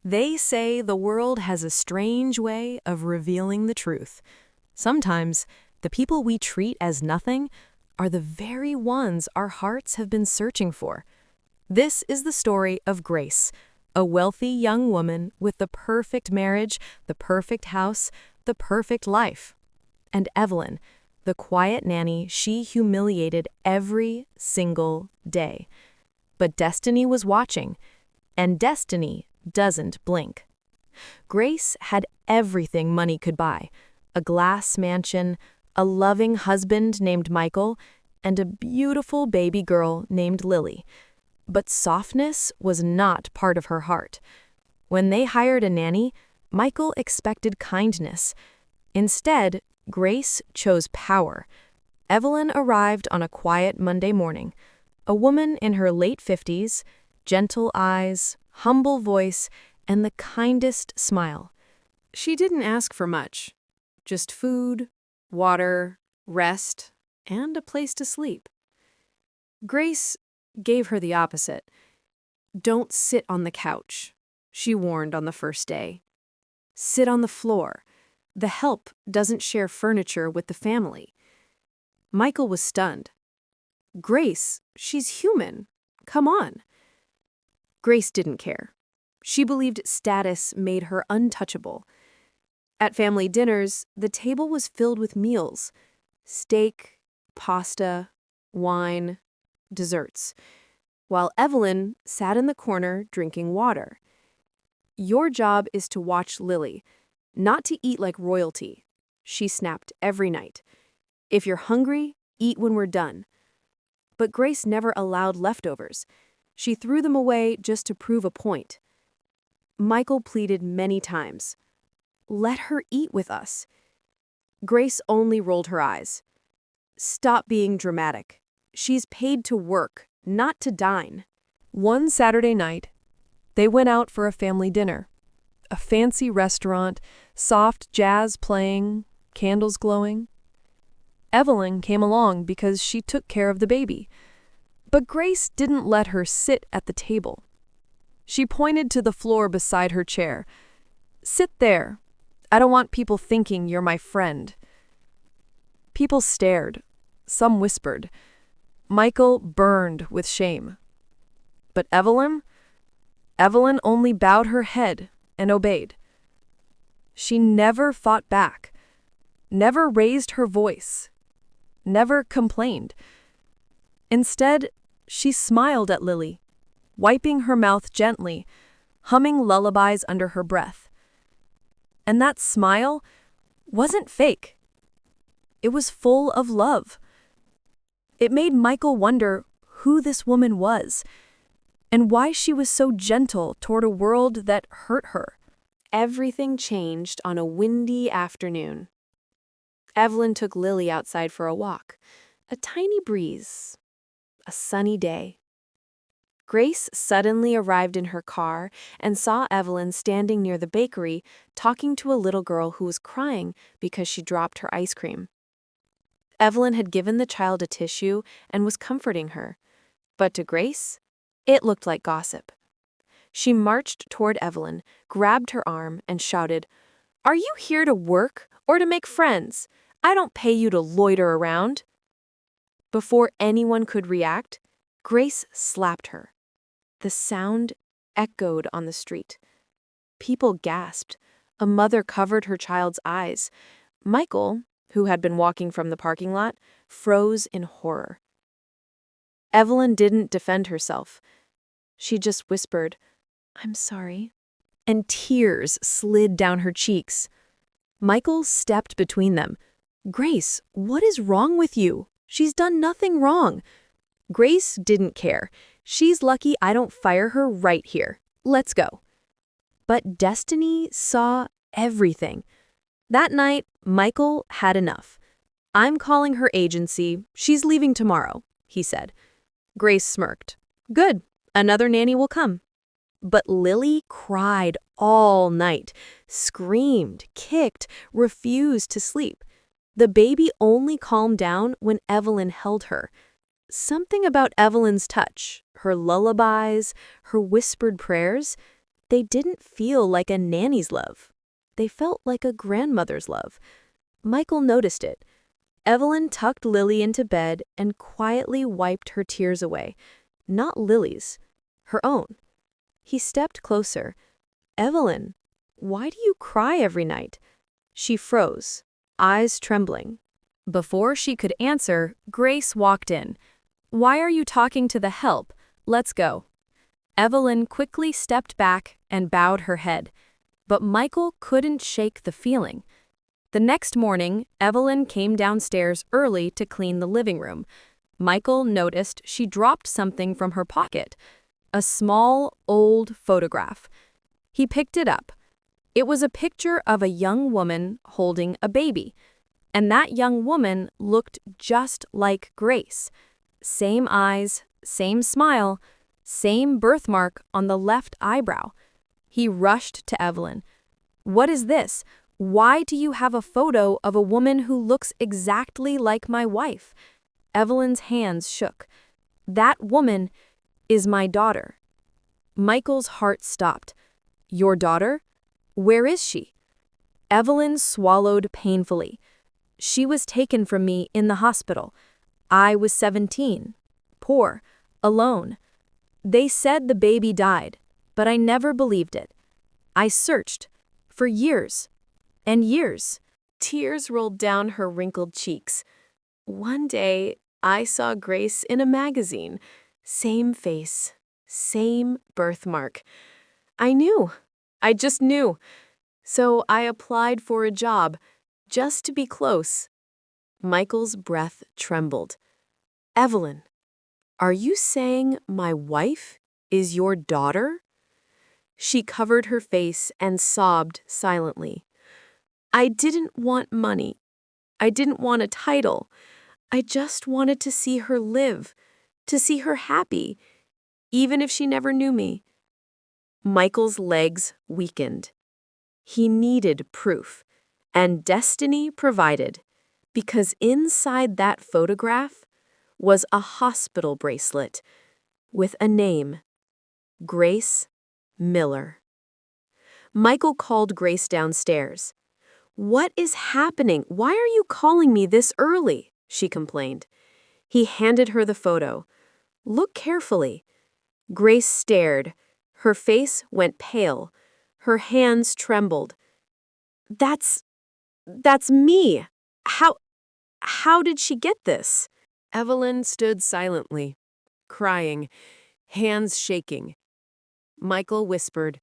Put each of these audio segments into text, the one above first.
They say the world has a strange way of revealing the truth. Sometimes, the people we treat as nothing are the very ones our hearts have been searching for. This is the story of Grace, a wealthy young woman with the perfect marriage, the perfect house, the perfect life. And Evelyn, the quiet nanny she humiliated every single day. But destiny was watching, and destiny doesn't blink. Grace had everything money could buy: a glass mansion, a loving husband named Michael, and a beautiful baby girl named Lily. But softness was not part of her heart. When they hired a nanny, Michael expected kindness. Instead, Grace chose power. Evelyn arrived on a quiet Monday morning, a woman in her late 50s, gentle eyes, humble voice, and the kindest smile. She didn't ask for much, just food, water, rest, and a place to sleep. Grace gave her the opposite. "Don't sit on the couch," she warned on the first day. "Sit on the floor. The help doesn't share furniture with the family." Michael was stunned. "Grace, she's human. Come on." Grace didn't care. She believed status made her untouchable. At family dinners, the table was filled with meals: steak, pasta, wine, desserts, while Evelyn sat in the corner drinking water. "Your job is to watch Lily, not to eat like royalty," she snapped every night. "If you're hungry, eat when we're done." But Grace never allowed leftovers. She threw them away just to prove a point. Michael pleaded many times, "Let her eat with us." Grace only rolled her eyes. "Stop being dramatic. She's paid to work, not to dine." One Saturday night, they went out for a family dinner. A fancy restaurant, soft jazz playing, candles glowing. Evelyn came along because she took care of the baby. But Grace didn't let her sit at the table. She pointed to the floor beside her chair. "Sit there. I don't want people thinking you're my friend." People stared. Some whispered. Michael burned with shame. But Evelyn only bowed her head and obeyed. She never fought back, never raised her voice, never complained. Instead, she smiled at Lily, wiping her mouth gently, humming lullabies under her breath. And that smile wasn't fake. It was full of love. It made Michael wonder who this woman was and why she was so gentle toward a world that hurt her. Everything changed on a windy afternoon. Evelyn took Lily outside for a walk. A tiny breeze. A sunny day. Grace suddenly arrived in her car and saw Evelyn standing near the bakery talking to a little girl who was crying because she dropped her ice cream. Evelyn had given the child a tissue and was comforting her, but to Grace, it looked like gossip. She marched toward Evelyn, grabbed her arm, and shouted, "Are you here to work or to make friends? I don't pay you to loiter around." Before anyone could react, Grace slapped her. The sound echoed on the street. People gasped. A mother covered her child's eyes. Michael, who had been walking from the parking lot, froze in horror. Evelyn didn't defend herself. She just whispered, "I'm sorry," and tears slid down her cheeks. Michael stepped between them. "Grace, what is wrong with you? She's done nothing wrong." Grace didn't care. "She's lucky I don't fire her right here. Let's go." But destiny saw everything. That night, Michael had enough. "I'm calling her agency. She's leaving tomorrow," he said. Grace smirked. "Good. Another nanny will come." But Lily cried all night, screamed, kicked, refused to sleep. The baby only calmed down when Evelyn held her. Something about Evelyn's touch, her lullabies, her whispered prayers, they didn't feel like a nanny's love. They felt like a grandmother's love. Michael noticed it. Evelyn tucked Lily into bed and quietly wiped her tears away. Not Lily's, her own. He stepped closer. "Evelyn, why do you cry every night?" She froze, eyes trembling. Before she could answer, Grace walked in. "Why are you talking to the help? Let's go." Evelyn quickly stepped back and bowed her head. But Michael couldn't shake the feeling. The next morning, Evelyn came downstairs early to clean the living room. Michael noticed she dropped something from her pocket. A small, old photograph. He picked it up. It was a picture of a young woman holding a baby. And that young woman looked just like Grace. Same eyes, same smile, same birthmark on the left eyebrow. He rushed to Evelyn. "What is this? Why do you have a photo of a woman who looks exactly like my wife?" Evelyn's hands shook. "That woman is my daughter." Michael's heart stopped. "Your daughter? Where is she?" Evelyn swallowed painfully. "She was taken from me in the hospital. I was 17, poor, alone. They said the baby died, but I never believed it. I searched for years and years." Tears rolled down her wrinkled cheeks. "One day, I saw Grace in a magazine. Same face, same birthmark. I knew. I just knew. So I applied for a job, just to be close." Michael's breath trembled. "Evelyn, are you saying my wife is your daughter?" She covered her face and sobbed silently. "I didn't want money. I didn't want a title. I just wanted to see her live, to see her happy, even if she never knew me." Michael's legs weakened. He needed proof, and destiny provided, because inside that photograph was a hospital bracelet with a name, Grace Miller. Michael called Grace downstairs. "What is happening? Why are you calling me this early?" she complained. He handed her the photo. "Look carefully." Grace stared. Her face went pale. Her hands trembled. That's me. How did she get this?" Evelyn stood silently, crying, hands shaking. Michael whispered,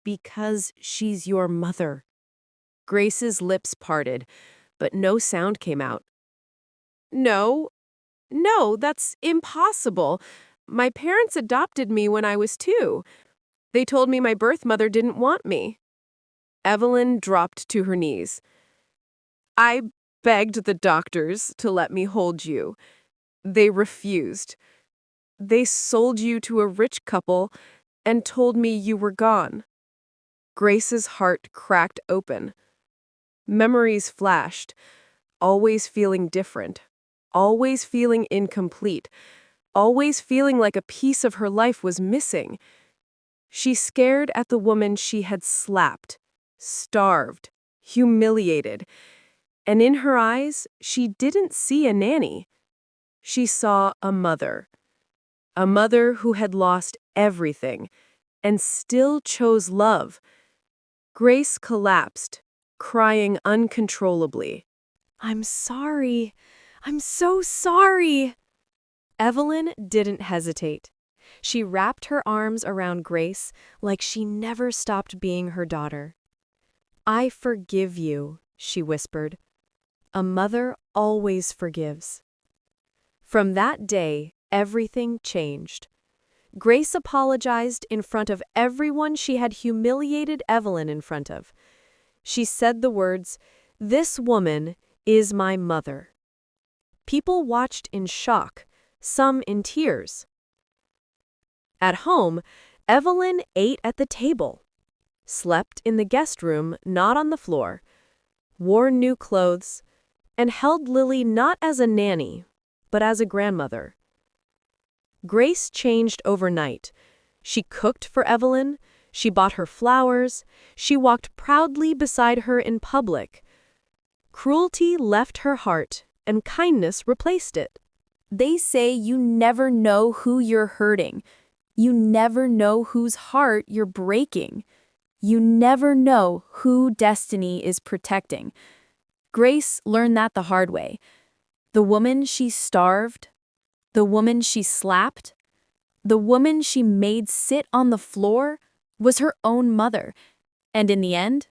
"Because she's your mother." Grace's lips parted, but no sound came out. No, that's impossible. My parents adopted me when I was 2. They told me my birth mother didn't want me." Evelyn dropped to her knees. "I begged the doctors to let me hold you. They refused. They sold you to a rich couple and told me you were gone." Grace's heart cracked open. Memories flashed, always feeling different, always feeling incomplete, always feeling like a piece of her life was missing. She stared at the woman she had slapped, starved, humiliated, and in her eyes, she didn't see a nanny. She saw a mother who had lost everything and still chose love. Grace collapsed, crying uncontrollably. "I'm sorry. I'm so sorry." Evelyn didn't hesitate. She wrapped her arms around Grace like she never stopped being her daughter. "I forgive you," she whispered. "A mother always forgives." From that day, everything changed. Grace apologized in front of everyone she had humiliated Evelyn in front of. She said the words, "This woman is my mother." People watched in shock, some in tears. At home, Evelyn ate at the table, slept in the guest room, not on the floor, wore new clothes, and held Lily not as a nanny, but as a grandmother. Grace changed overnight. She cooked for Evelyn, She bought her flowers. She walked proudly beside her in public. Cruelty left her heart, and kindness replaced it. They say you never know who you're hurting. You never know whose heart you're breaking. You never know who destiny is protecting. Grace learned that the hard way. The woman she starved, the woman she slapped, the woman she made sit on the floor was her own mother. And in the end,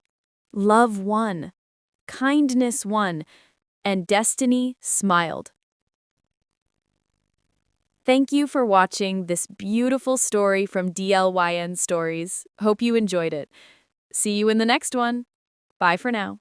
love won, kindness won, and destiny smiled. Thank you for watching this beautiful story from DLYN Stories. Hope you enjoyed it. See you in the next one. Bye for now.